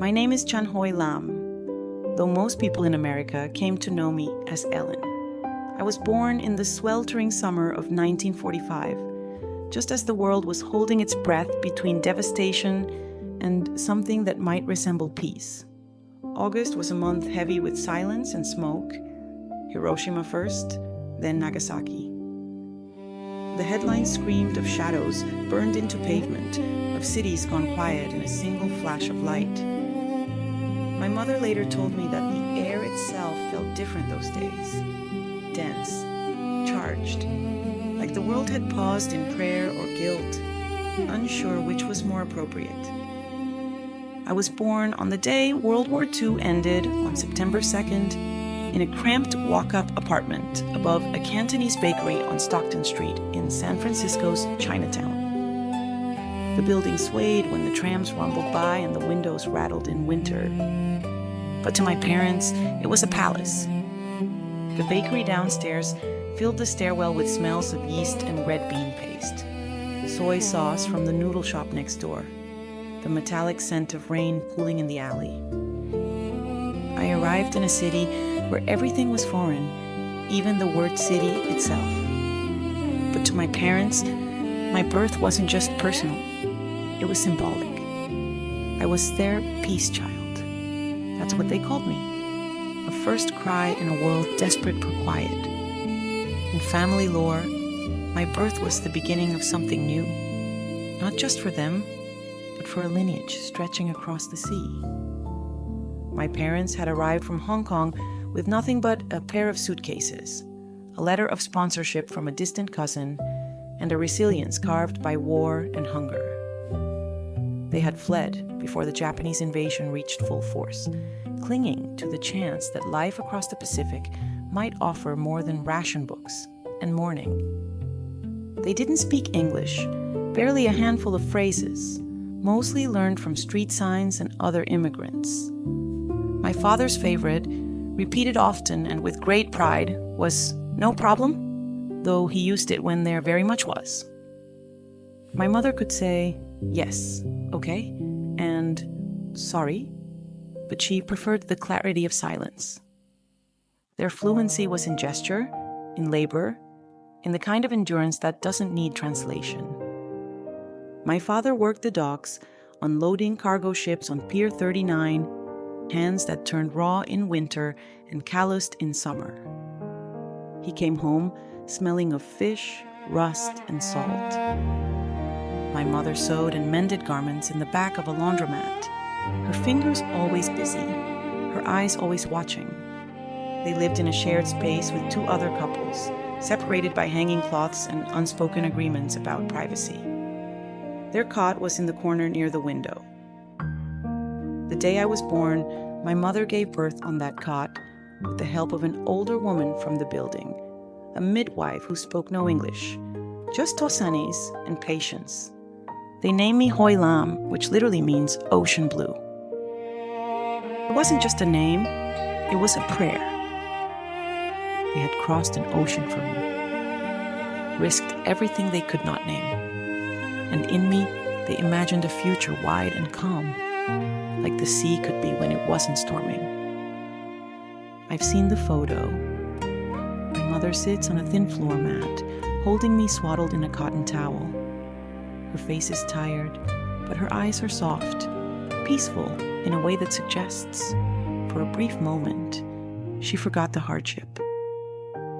My name is Hoi Lam, though most people in America came to know me as Ellen. I was born in the sweltering summer of 1945, just as the world was holding its breath between devastation and something that might resemble peace. August was a month heavy with silence and smoke. Hiroshima first, then Nagasaki. The headlines screamed of shadows burned into pavement, of cities gone quiet in a single flash of light. My mother later told me that the air itself felt different those days. Dense, charged, like the world had paused in prayer or guilt, unsure which was more appropriate. I was born on the day World War II ended on September 2nd in a cramped walk-up apartment above a Cantonese bakery on Stockton Street in San Francisco's Chinatown. The building swayed when the trams rumbled by and the windows rattled in winter. But to my parents, it was a palace. The bakery downstairs filled the stairwell with smells of yeast and red bean paste, soy sauce from the noodle shop next door, the metallic scent of rain pooling in the alley. I arrived in a city where everything was foreign, even the word city itself. But to my parents, my birth wasn't just personal, it was symbolic. I was their peace child. That's what they called me. A first cry in a world desperate for quiet. In family lore, my birth was the beginning of something new, not just for them, but for a lineage stretching across the sea. My parents had arrived from Hong Kong with nothing but a pair of suitcases, a letter of sponsorship from a distant cousin, and a resilience carved by war and hunger. They had fled before the Japanese invasion reached full force, clinging to the chance that life across the Pacific might offer more than ration books and mourning. They didn't speak English, barely a handful of phrases, mostly learned from street signs and other immigrants. My father's favorite, repeated often and with great pride, was "no problem," though he used it when there very much was. My mother could say "yes, okay," and "sorry," but she preferred the clarity of silence. Their fluency was in gesture, in labor, in the kind of endurance that doesn't need translation. My father worked the docks, unloading cargo ships on Pier 39, hands that turned raw in winter and calloused in summer. He came home smelling of fish, rust, and salt. My mother sewed and mended garments in the back of a laundromat, her fingers always busy, her eyes always watching. They lived in a shared space with two other couples, separated by hanging cloths and unspoken agreements about privacy. Their cot was in the corner near the window. The day I was born, my mother gave birth on that cot with the help of an older woman from the building, a midwife who spoke no English, just Tosanis and patience. They named me Hoi Lam, which literally means ocean blue. It wasn't just a name, it was a prayer. They had crossed an ocean for me, risked everything they could not name. And in me, they imagined a future wide and calm, like the sea could be when it wasn't storming. I've seen the photo. My mother sits on a thin floor mat, holding me swaddled in a cotton towel. Her face is tired, but her eyes are soft, peaceful in a way that suggests, for a brief moment, she forgot the hardship.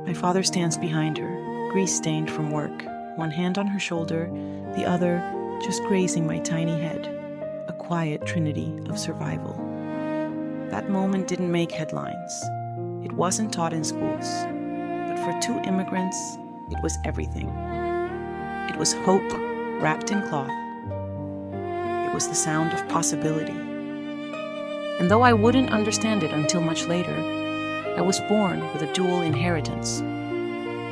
My father stands behind her, grease-stained from work, one hand on her shoulder, the other just grazing my tiny head, a quiet trinity of survival. That moment didn't make headlines. It wasn't taught in schools. But for two immigrants, it was everything. It was hope wrapped in cloth. It was the sound of possibility. And though I wouldn't understand it until much later, I was born with a dual inheritance,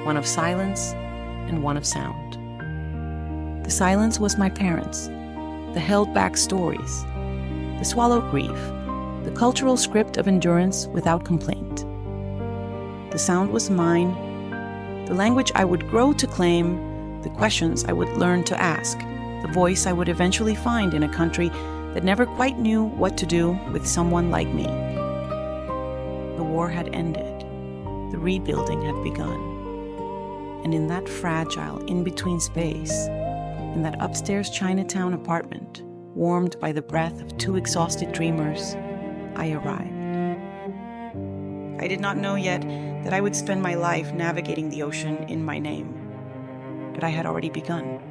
one of silence and one of sound. The silence was my parents', the held-back stories, the swallowed grief, the cultural script of endurance without complaint. The sound was mine, the language I would grow to claim, the questions I would learn to ask, the voice I would eventually find in a country that never quite knew what to do with someone like me. The war had ended. The rebuilding had begun. And in that fragile in-between space, in that upstairs Chinatown apartment, warmed by the breath of two exhausted dreamers, I arrived. I did not know yet that I would spend my life navigating the ocean in my name, but I had already begun.